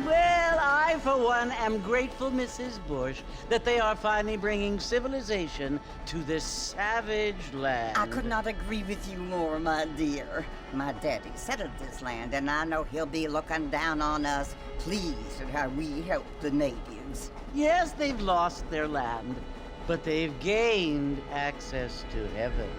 Well, I, for one, am grateful, Mrs. Bush, that they are finally bringing civilization to this savage land. I could not agree with you more, my dear. My daddy settled this land, and I know he'll be looking down on us, pleased at how we help the natives. Yes, they've lost their land, but they've gained access to heaven.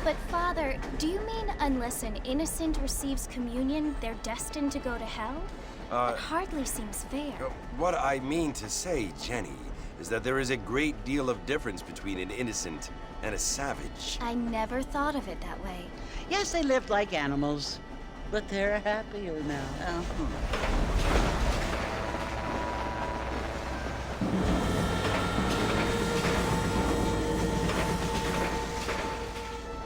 But Father, do you mean unless an innocent receives communion, they're destined to go to hell? That hardly seems fair. What I mean to say, Jenny, is that there is a great deal of difference between an innocent and a savage. I never thought of it that way. Yes, they lived like animals, but they're happier now.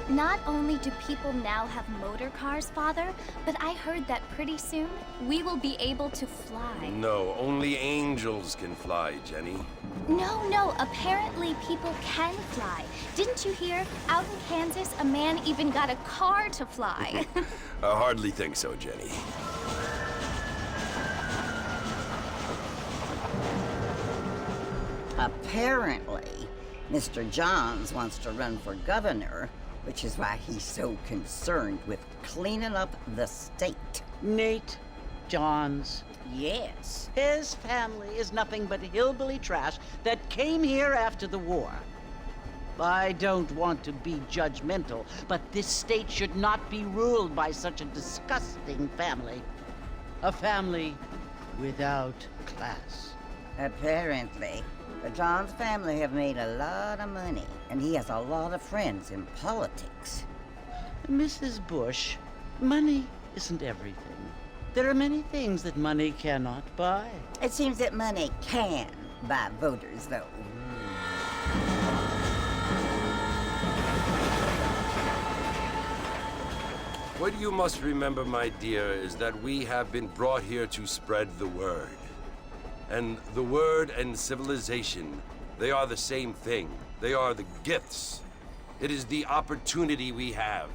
Not only do people now have motor cars, Father, but I heard that pretty soon we will be able to fly. No, only angels can fly, Jenny. No, apparently people can fly. Didn't you hear? Out in Kansas, a man even got a car to fly. I hardly think so, Jenny. Apparently, Mr. Johns wants to run for governor, which is why he's so concerned with cleaning up the state. Nate Johns. Yes. His family is nothing but hillbilly trash that came here after the war. I don't want to be judgmental, but this state should not be ruled by such a disgusting family. A family without class. Apparently. The Johns family have made a lot of money, and he has a lot of friends in politics. Mrs. Bush, money isn't everything. There are many things that money cannot buy. It seems that money can buy voters, though. What you must remember, my dear, is that we have been brought here to spread the word. And the word and civilization, they are the same thing. They are the gifts. It is the opportunity we have,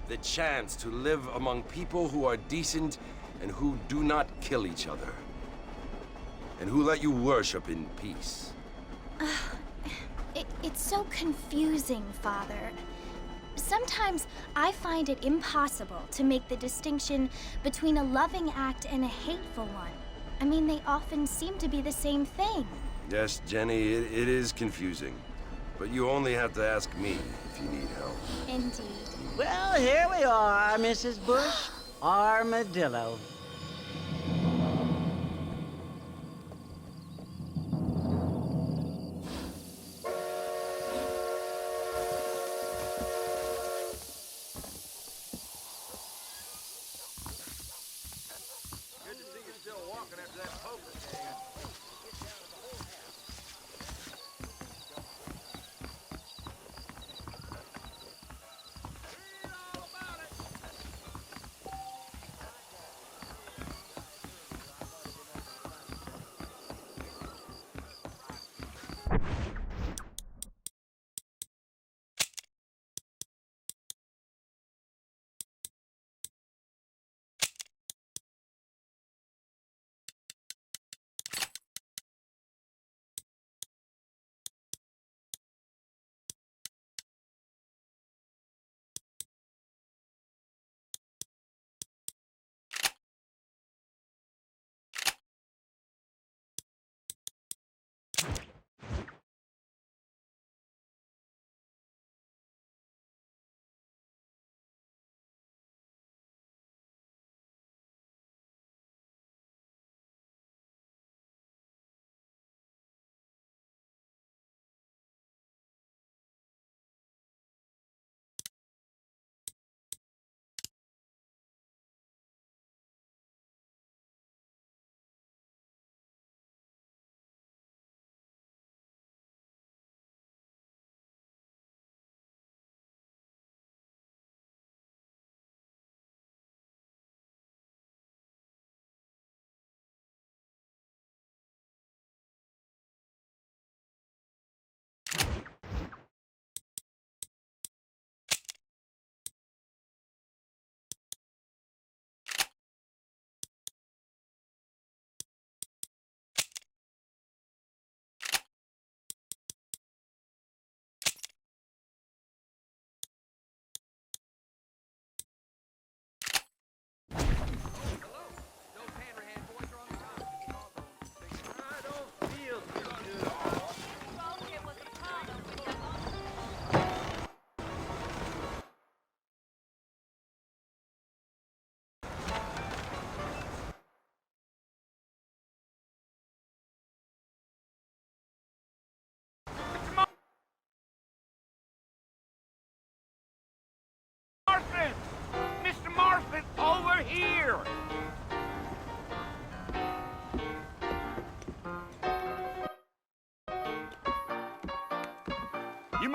the chance to live among people who are decent and who do not kill each other, and who let you worship in peace. It's so confusing, Father. Sometimes I find it impossible to make the distinction between a loving act and a hateful one. I mean, they often seem to be the same thing. Yes, Jenny, it is confusing. But you only have to ask me if you need help. Indeed. Well, here we are, Mrs. Bush. Armadillo.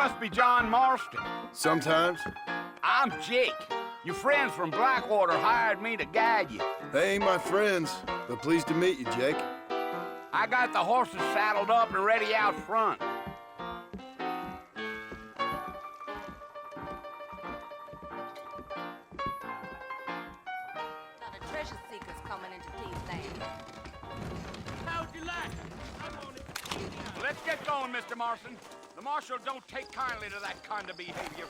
must be John Marston. Sometimes. I'm Jake. Your friends from Blackwater hired me to guide you. They ain't my friends, but pleased to meet you, Jake. I got the horses saddled up and ready out front. Lot of treasure seekers coming into these lands. How'd you like it? Let's get going, Mr. Marston. The Marshal don't take kindly to that kind of behavior.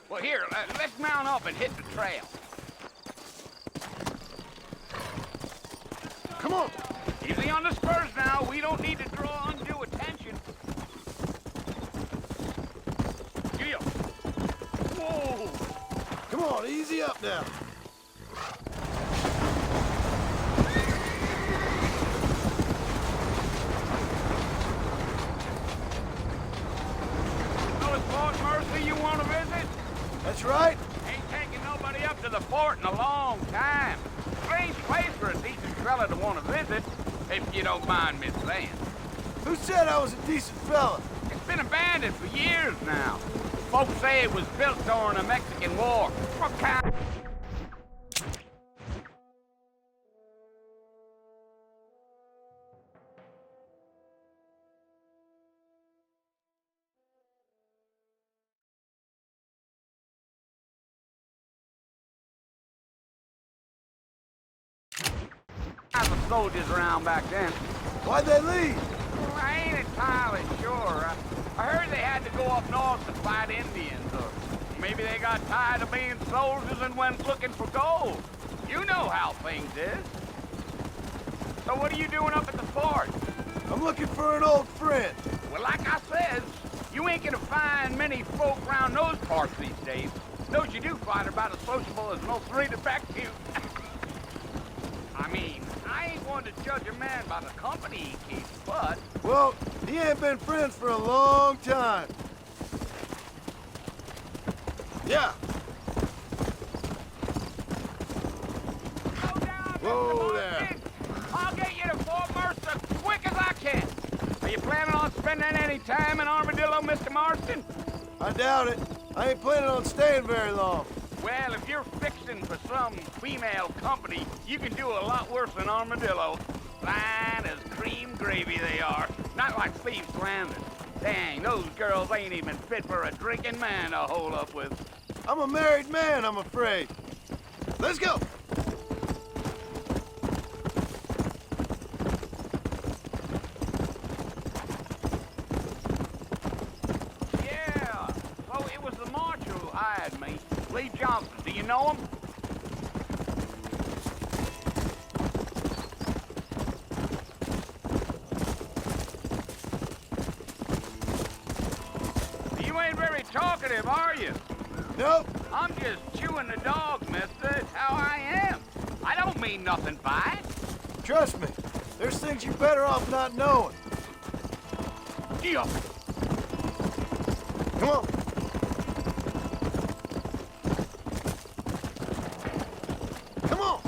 Well, here, let's mount up and hit the trail. Come on! Easy on the spurs now. We don't need to draw undue attention. Yeah. Whoa! Come on, easy up now. Well, it's Fort Mercy you want to visit? That's right. Ain't taking nobody up to the fort in a long time. Strange place for a decent fella to want to visit, if you don't mind me saying. Who said I was a decent fella? It's been abandoned for years now. Folks say it was built during the Mexican War. What kind? The soldiers around back then. Why'd they leave? Well, I ain't entirely sure. I heard they had to go up north to fight Indians, or maybe they got tired of being soldiers and went looking for gold. You know how things is. So what are you doing up at the fort? I'm looking for an old friend. Well, like I said, you ain't gonna find many folk around those parts these days. Those you do find are about as sociable as most three defective. I mean, I ain't one to judge a man by the company he keeps, but... Well, he ain't been friends for a long time. Yeah. Slow down, Whoa Mr. there. Marston. I'll get you to Fort Mercer as quick as I can. Are you planning on spending any time in Armadillo, Mr. Marston? I doubt it. I ain't planning on staying very long. Well, if you're fixing for some female company, you can do a lot worse than Armadillo. Fine as cream gravy they are. Not like Steve Slanders. Dang, those girls ain't even fit for a drinking man to hold up with. I'm a married man, I'm afraid. Let's go. Yeah, so it was the marshal who hired me. Lee Johnson, do you know him? You ain't very talkative, are you? Nope. I'm just chewing the dog, mister. It's how I am. I don't mean nothing by it. Trust me. There's things you're better off not knowing. Yeah. Come on. Come on.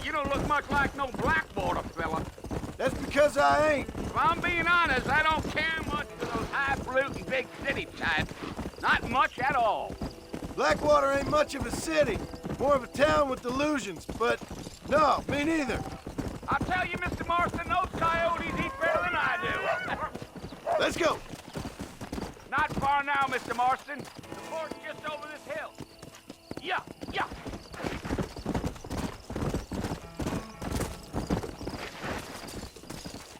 You don't look much like no Blackwater fella. That's because I ain't. If I'm being honest, I don't care much for those highfalutin big city types. Not much at all. Blackwater ain't much of a city. More of a town with delusions, but no, me neither. I'll tell you, Mr. Marston, those coyotes eat better than I do. Let's go. Not far now, Mr. Marston. The fort's just over this hill. Yeah, yeah.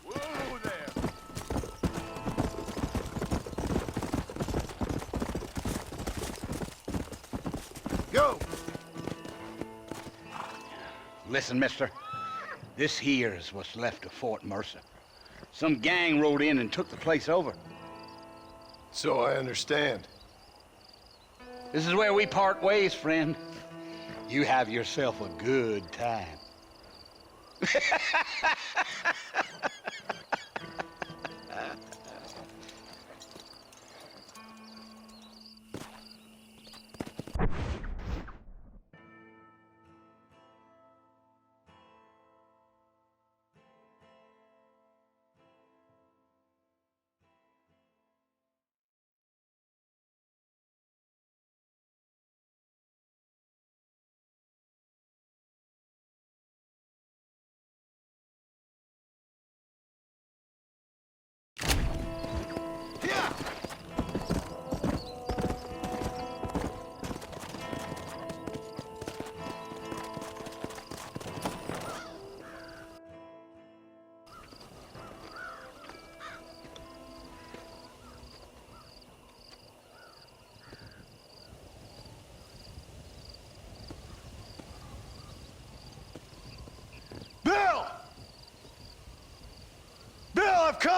Whoa there. Go. Listen, mister. This here is what's left of Fort Mercer. Some gang rode in and took the place over. So I understand. This is where we part ways, friend. You have yourself a good time.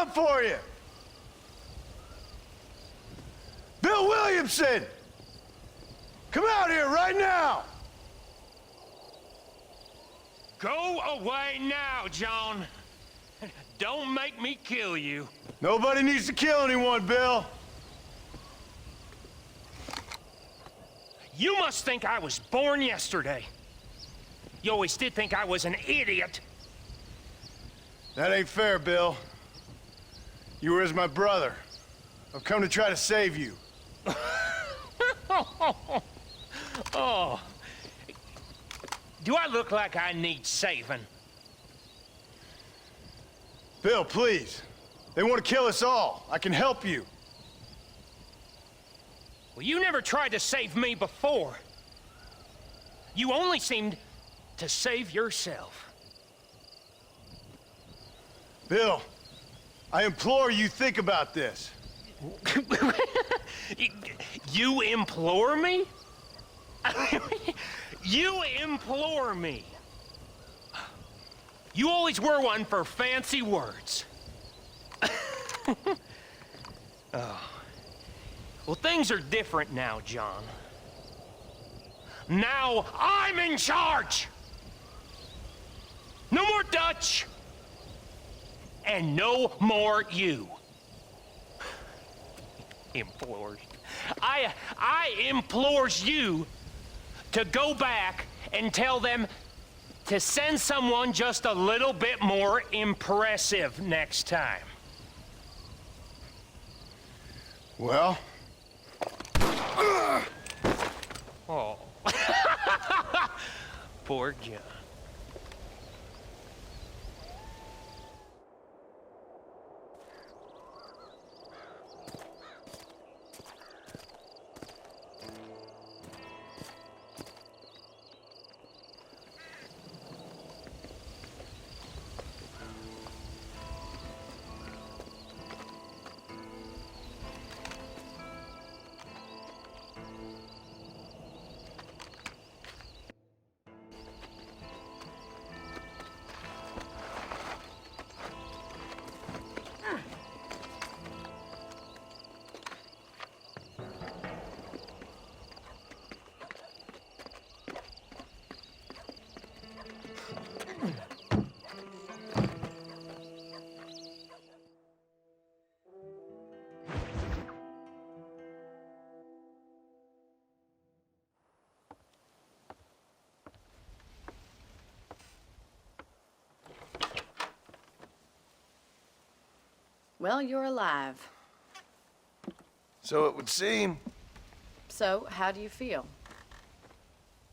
down for you. Bill Williamson! Come out here right now! Go away now, John. Don't make me kill you. Nobody needs to kill anyone, Bill. You must think I was born yesterday. You always did think I was an idiot. That ain't fair, Bill. You were as my brother. I've come to try to save you. Oh. Do I look like I need saving? Bill, please. They want to kill us all. I can help you. Well, you never tried to save me before. You only seemed to save yourself. Bill, I implore you think about this. You implore me? You implore me. You always were one for fancy words. Oh. Well, things are different now, John. Now I'm in charge! No more Dutch! And no more you. Implores. I implores you to go back and tell them to send someone just a little bit more impressive next time. Well? Oh. Poor John. Well, you're alive. So it would seem. So, how do you feel?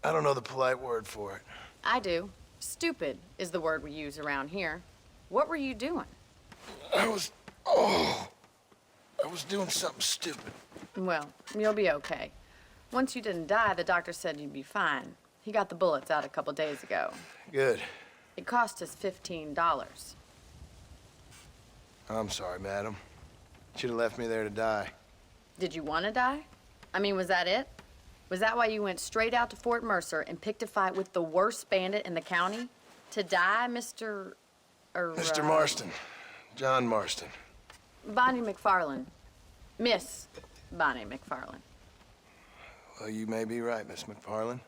I don't know the polite word for it. I do. Stupid is the word we use around here. What were you doing? I was doing something stupid. Well, you'll be okay. Once you didn't die, the doctor said you'd be fine. He got the bullets out a couple days ago. Good. It cost us $15. I'm sorry, madam. Should have left me there to die. Did you want to die? I mean, was that it? Was that why you went straight out to Fort Mercer and picked a fight with the worst bandit in the county? To die, Mr. Mr. Marston. John Marston. Bonnie McFarland. Miss Bonnie McFarland. Well, you may be right, Miss McFarland.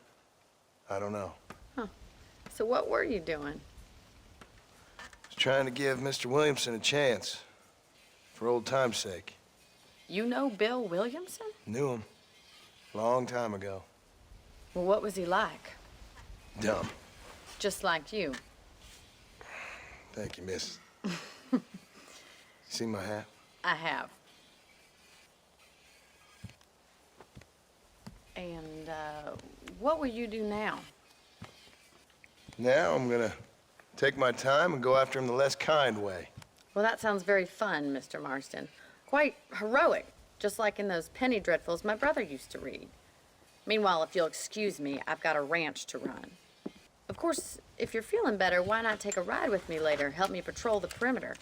I don't know. Huh. So what were you doing? I was trying to give Mr. Williamson a chance. For old time's sake. You know Bill Williamson? Knew him. Long time ago. Well, what was he like? Dumb. Just like you. Thank you, miss. See my hat? I have. And, what will you do now? Now I'm gonna take my time and go after him the less kind way. Well, that sounds very fun, Mr. Marston. Quite heroic, just like in those penny dreadfuls my brother used to read. Meanwhile, if you'll excuse me, I've got a ranch to run. Of course, if you're feeling better, why not take a ride with me later? Help me patrol the perimeter.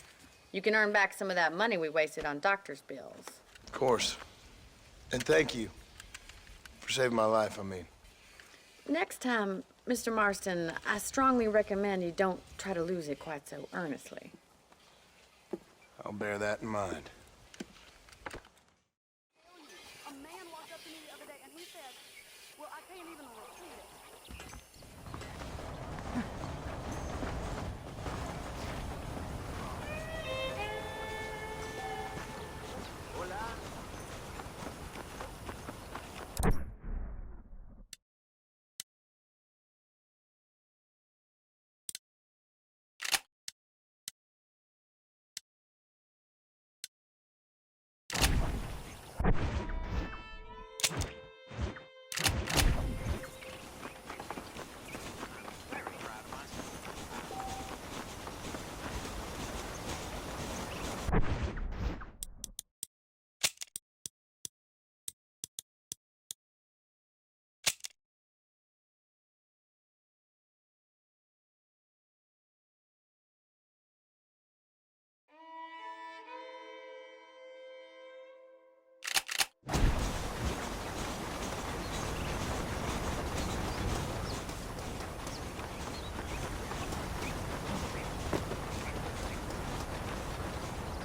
You can earn back some of that money we wasted on doctor's bills. Of course. And thank you. For saving my life, I mean. Next time, Mr. Marston, I strongly recommend you don't try to lose it quite so earnestly. I'll bear that in mind. A man walked up to me the other day and he said, well, I can't even repeat it.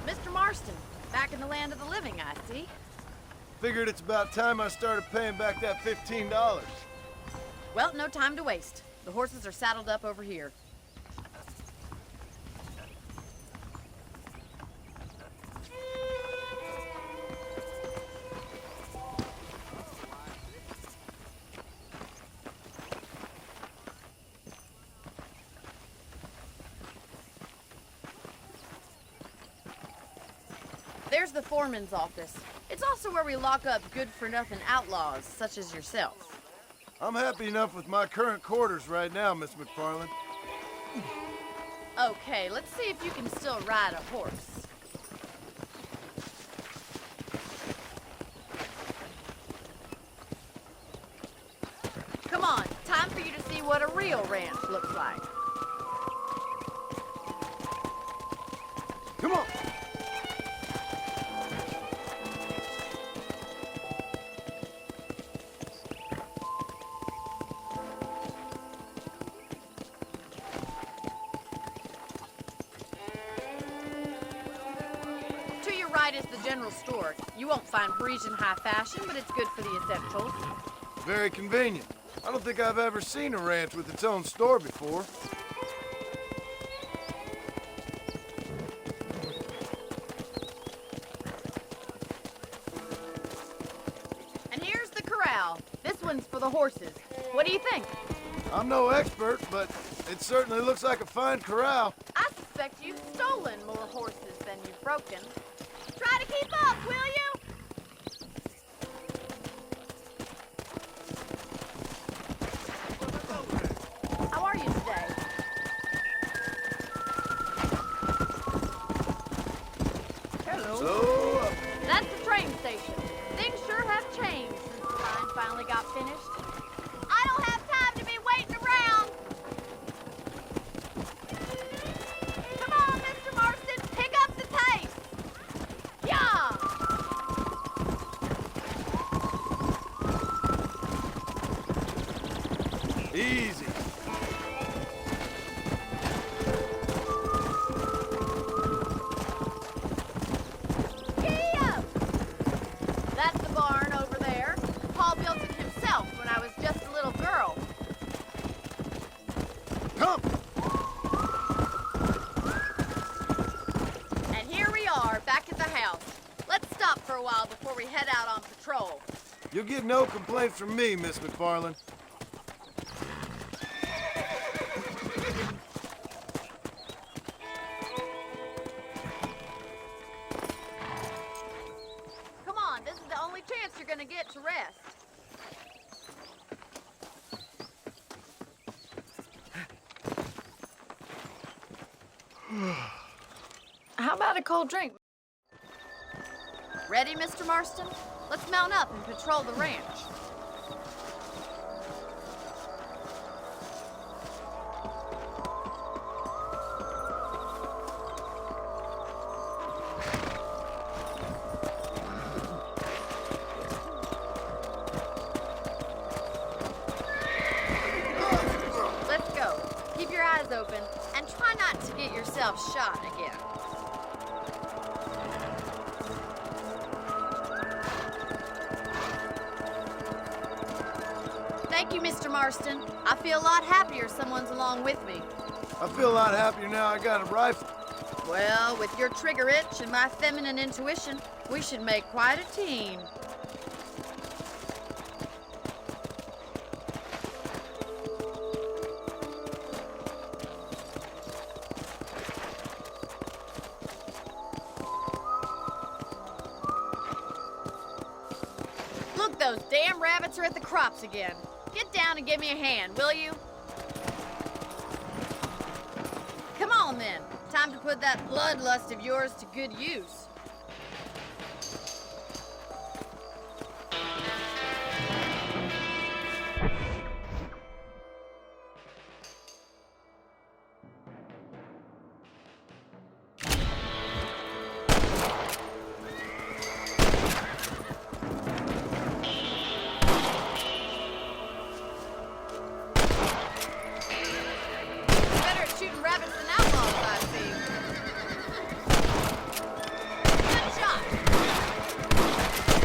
Mr. Marston, back in the land of the living, I see. Figured it's about time I started paying back that $15. Well, no time to waste. The horses are saddled up over here. There's the foreman's office. It's also where we lock up good-for-nothing outlaws, such as yourself. I'm happy enough with my current quarters right now, Miss McFarland. Okay, let's see if you can still ride a horse. Come on, time for you to see what a real ranch looks like. Come on! To your right is the general store. You won't find Parisian high fashion, but it's good for the essentials. Very convenient. I don't think I've ever seen a ranch with its own store before. And here's the corral. This one's for the horses. What do you think? I'm no expert, but it certainly looks like a fine corral. I suspect you've stolen more horses than you've broken. Try to keep up, will you? How are you today? So, That's the train station. Things sure have changed since the line finally got finished. I don't have time to be waiting around. Come on, Mr. Marston, pick up the pace. Yeah. easy. Giddy up. That's the barn over there. Paul built it himself when I was just a little girl. Come! And here we are, back at the house. Let's stop for a while before we head out on patrol. You'll get no complaints from me, Miss McFarland. Come on, this is the only chance you're gonna get to rest. How about a cold drink? Ready, Mr. Marston? Let's mount up and patrol the ranch. Let's go. Keep your eyes open and try not to get yourself shot again. Thank you, Mr. Marston. I feel a lot happier someone's along with me. I feel a lot happier now I got a rifle. Well, with your trigger itch and my feminine intuition, we should make quite a team. Look, those damn rabbits are at the crops again. Get down and give me a hand, will you? Come on, then. Time to put that bloodlust of yours to good use. Better at shooting rabbits than outlaws, I see. Good shot.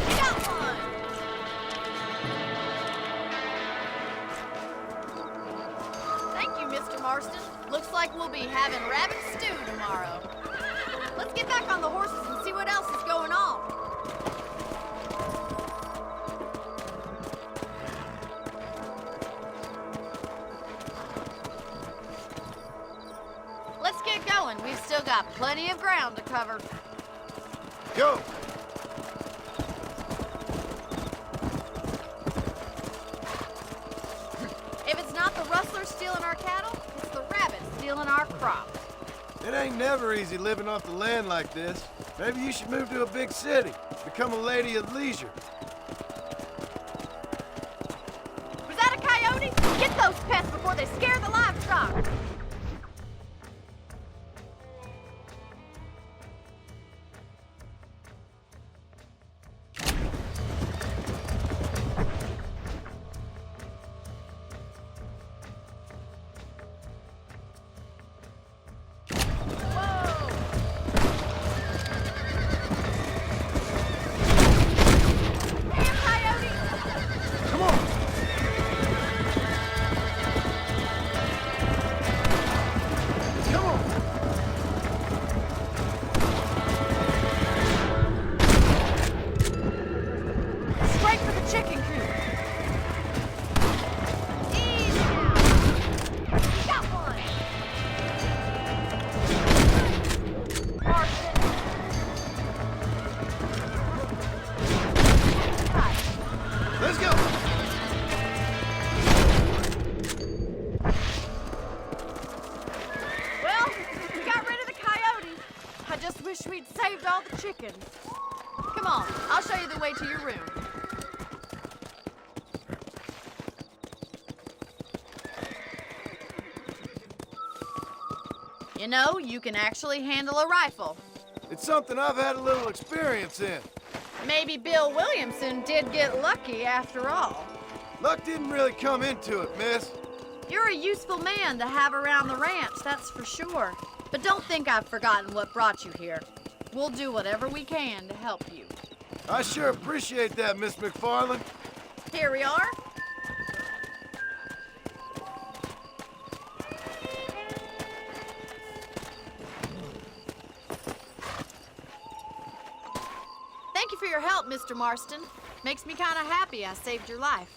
You got one. Thank you, Mr. Marston. Looks like we'll be having rabbit stew tomorrow. Let's get back on the horses and see what else is going on. Let's get going. We've still got plenty of ground to cover. Go! If it's not the rustlers stealing our cattle, it's the rabbits stealing our crops. It ain't never easy living off the land like this. Maybe you should move to a big city. Become a lady of leisure. Was that a coyote? Get those pests before they scare the livestock. Damn coyote! Come on! Come on! Straight for the chicken coop. Easy now. You got one. Marston. Right. Let's go! Well, we got rid of the coyote. I just wish we'd saved all the chickens. Come on, I'll show you the way to your room. You know, you can actually handle a rifle. It's something I've had a little experience in. Maybe Bill Williamson did get lucky after all. Luck didn't really come into it, miss. You're a useful man to have around the ranch, that's for sure. But don't think I've forgotten what brought you here. We'll do whatever we can to help you. I sure appreciate that, Miss McFarland. Here we are. Thank you for your help, Mr. Marston. Makes me kind of happy I saved your life.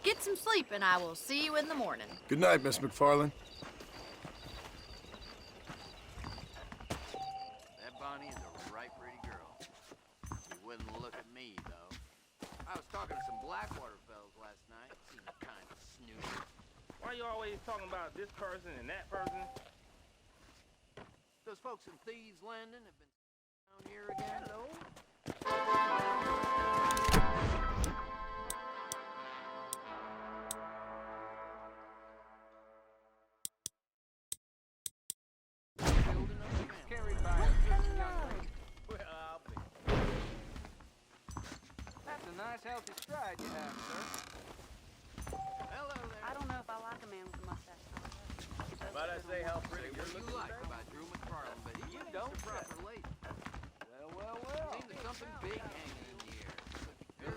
Get some sleep and I will see you in the morning. Good night, Miss McFarland. That Bonnie is a right pretty girl. She wouldn't look at me, though. I was talking to some Blackwater fellas last night. Seemed kind of snooty. Why you always talking about this person and that person? Those folks in Thieves Landing have been down here again. Carried by a certain young lady. Well, I'll be. That's a nice healthy stride you have, sir. Hello there. I don't know if I like a man with a mustache. Might I say how pretty What you're you looking like today? about Drew McFarland, but he You ain't don't the say. proper lady. Well. Seems there's something big hanging in the air. Good.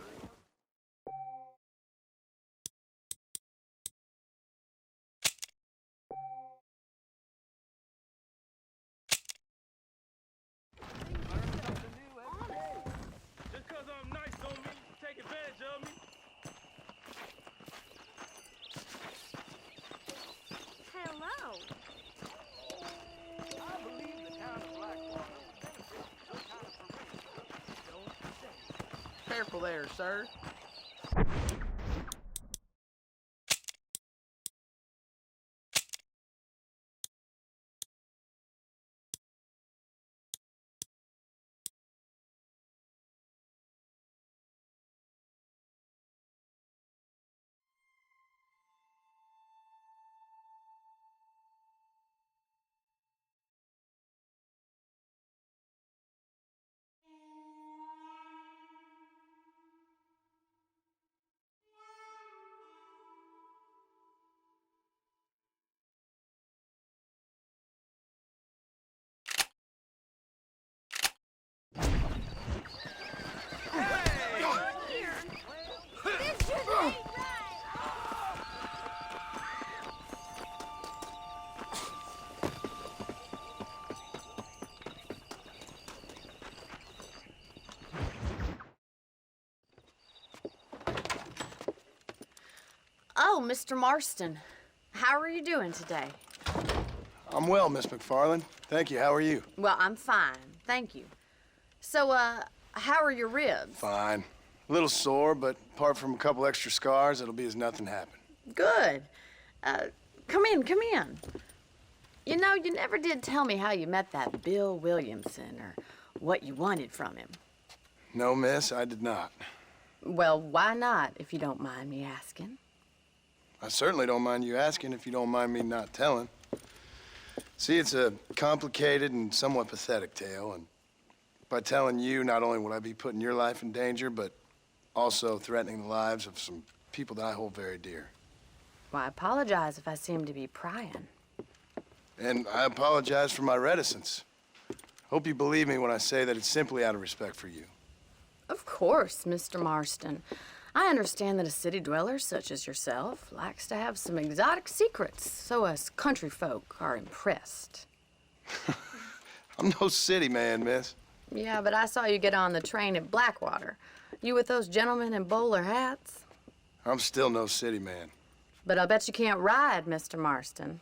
Careful there, sir. Oh, Mr. Marston. How are you doing today? I'm well, Miss McFarland. Thank you. How are you? Well, I'm fine. Thank you. So, how are your ribs? Fine. A little sore, but apart from a couple extra scars, it'll be as nothing happened. Good. Come in, come in. You know, you never did tell me how you met that Bill Williamson or what you wanted from him. No, miss, I did not. Well, why not, if you don't mind me asking? I certainly don't mind you asking if you don't mind me not telling. See, it's a complicated and somewhat pathetic tale, and by telling you, not only would I be putting your life in danger, but also threatening the lives of some people that I hold very dear. Well, I apologize if I seem to be prying. And I apologize for my reticence. Hope you believe me when I say that it's simply out of respect for you. Of course, Mr. Marston. I understand that a city dweller such as yourself likes to have some exotic secrets, so us country folk are impressed. I'm no city man, miss. Yeah, but I saw you get on the train at Blackwater. You with those gentlemen in bowler hats? I'm still no city man. But I'll bet you can't ride, Mr. Marston.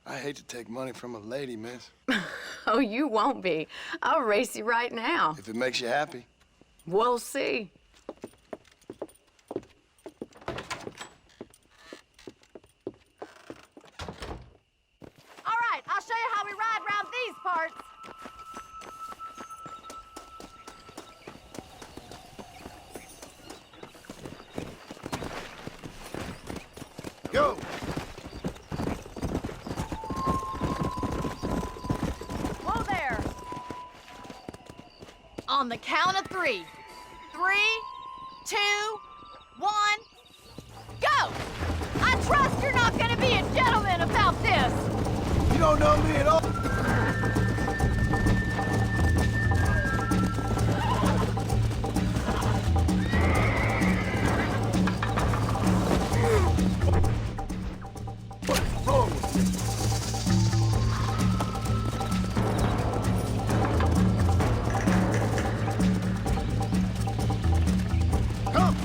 I hate to take money from a lady, miss. Oh, you won't be. I'll race you right now. If it makes you happy. We'll see. All right, I'll show you how we ride around these parts. Go! Whoa there. On the count of 3. 3, 2, 1, go! I trust you're not gonna be a gentleman about this. You don't know me at all. What's wrong with you? Come!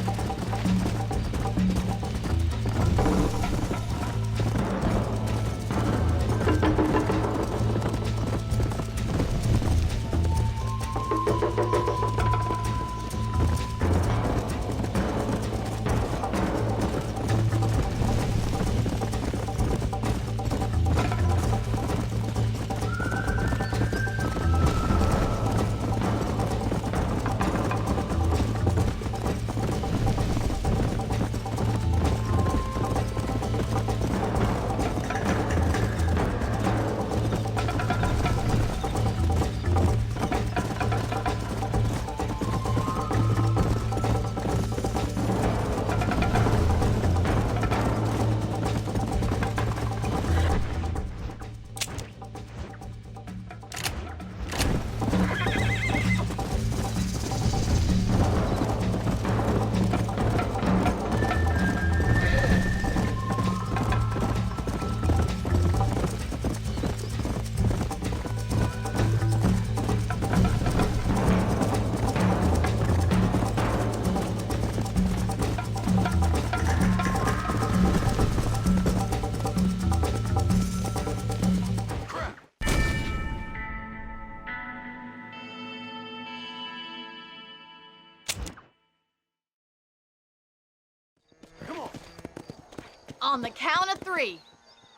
On the count of 3.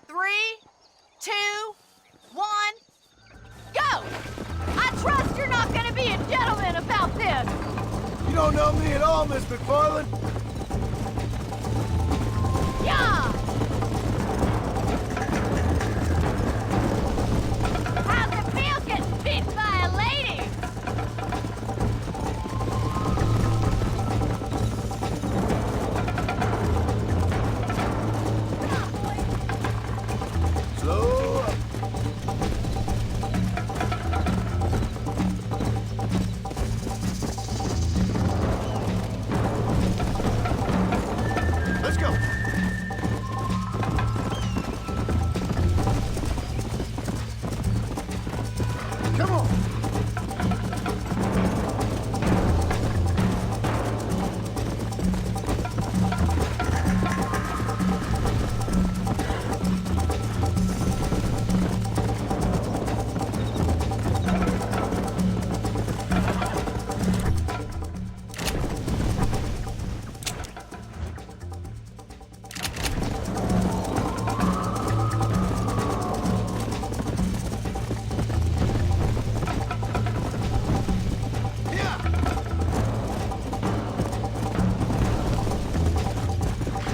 3, 2, 1, go! I trust you're not gonna be a gentleman about this! You don't know me at all, Miss McFarland. Yeah! How's it feel getting beaten by a lady? Slow up. Let's go. Come on.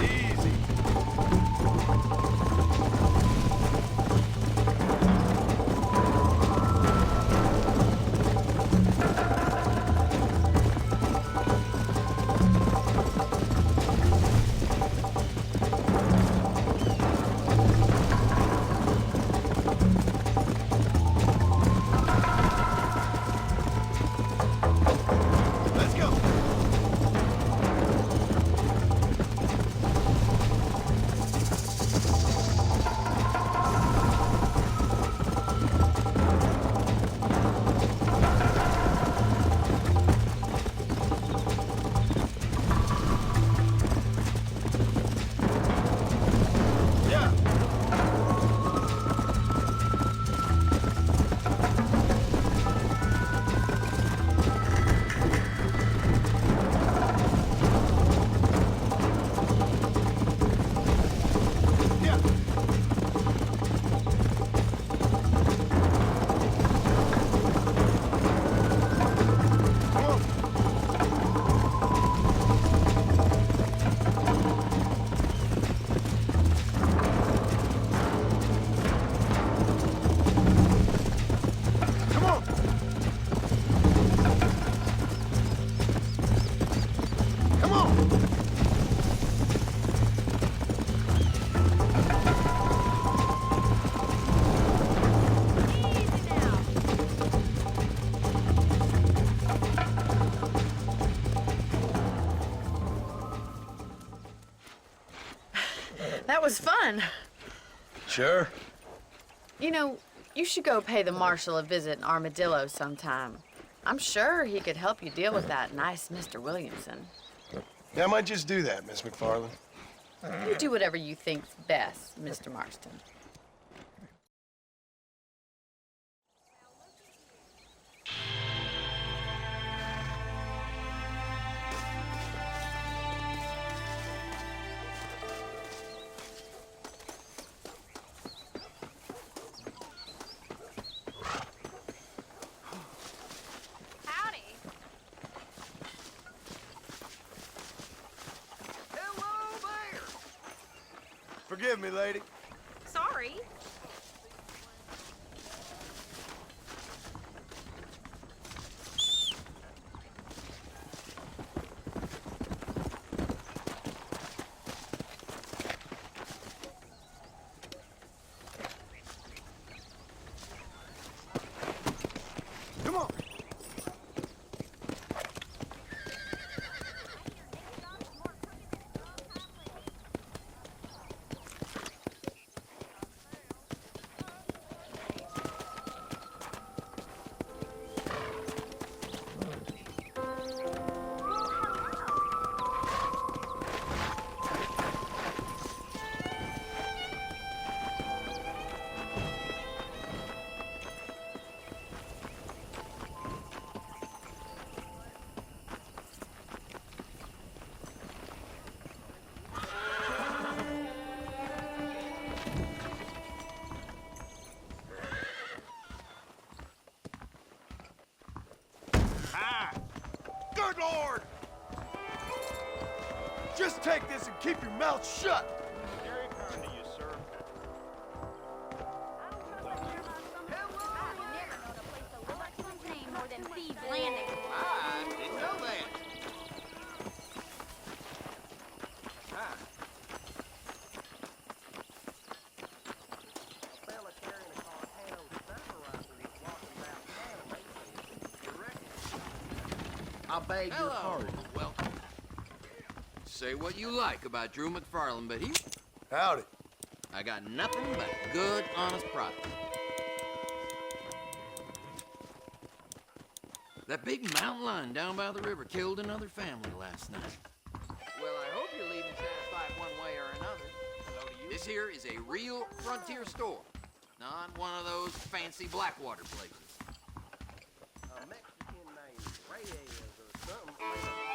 Easy. Let's go. Yeah. Yeah. Come on. Come on. Come on. Easy now. That was fun. Sure. You know, you should go pay the marshal a visit in Armadillo sometime. I'm sure he could help you deal with that nice Mr. Williamson. Yeah, I might just do that, Miss McFarland. You do whatever you think's best, Mr. Marston. Howdy. Hello there. Forgive me, lady. Sorry. Come on. Just take this and keep your mouth shut! Very kind of you, sir. I didn't know that. Hi. I beg your Hello, pardon. welcome. Say what you like about Drew McFarland, but Howdy. I got nothing but good, honest product. That big mountain lion down by the river killed another family last night. Well, I hope you're leaving satisfied one way or another. Hello to you. This here is a real frontier store, not one of those fancy Blackwater places. A Mexican named Reyes or something.